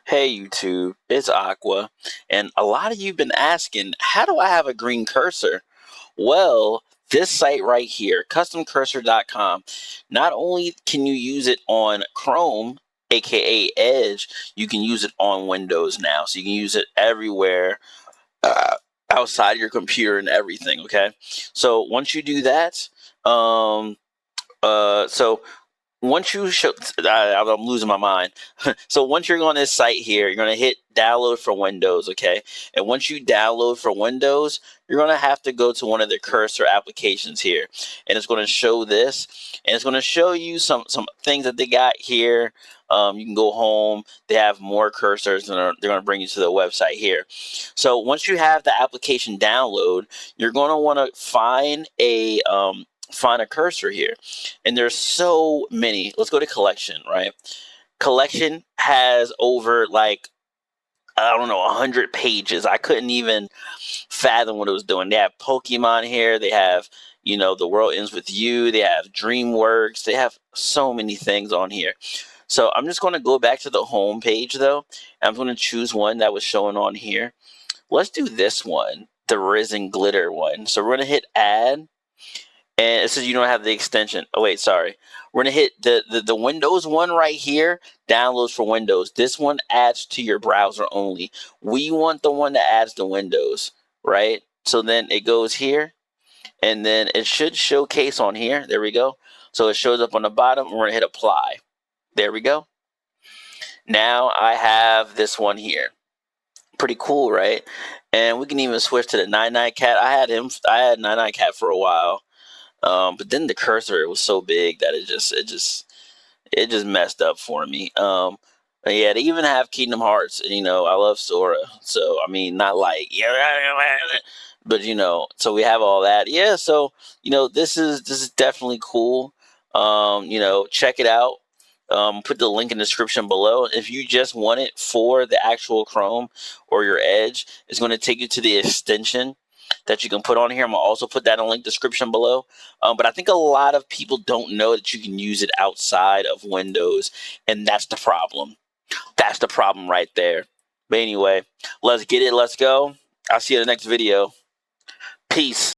Hey YouTube, it's Aqua, and a lot of you've been asking, how do I have a green cursor? Well, this site right here, customcursor.com, not only can you use it on Chrome, aka Edge, you can use it on Windows now. So you can use it everywhere uh, outside your computer and everything, okay? So once you do that, um, so once you show, I'm losing my mind. So once you're on this site here, you're going to hit download for Windows, okay? And once you download for Windows, you're going to have to go to one of the cursor applications here. And it's going to show this, and it's going to show you some things that they got here. You can go home. They have more cursors, and they're going to bring you to the website here. So once you have the application download, you're going to want to find a cursor here, and there's so many. Let's go to collection, right? Collection has over, like, I don't know, 100 pages. I couldn't even fathom what it was doing. They have Pokemon here. They have, The World Ends With You. They have DreamWorks. They have so many things on here. So I'm just going to go back to the home page, though. And I'm going to choose one that was showing on here. Let's do this one, the Risen Glitter one. So we're going to hit add. And it says you don't have the extension. Oh, wait, sorry. We're going to hit the Windows one right here, downloads for Windows. This one adds to your browser only. We want the one that adds to Windows, right? So then it goes here, and then it should showcase on here. There we go. So it shows up on the bottom. We're going to hit apply. There we go. Now I have this one here. Pretty cool, right? And we can even switch to the 99 Cat. I had 99 Cat for a while. But then the cursor was so big that it just messed up for me. But yeah, they even have Kingdom Hearts. I love Sora, so I mean, not like but so we have all that. Yeah, so this is definitely cool. Check it out. Put the link in the description below. If you just want it for the actual Chrome or your Edge, it's going to take you to the extension that you can put on here. I'm going to also put that in the link description below. But I think a lot of people don't know that you can use it outside of Windows, and that's the problem. That's the problem right there. But anyway, let's get it. Let's go. I'll see you in the next video. Peace.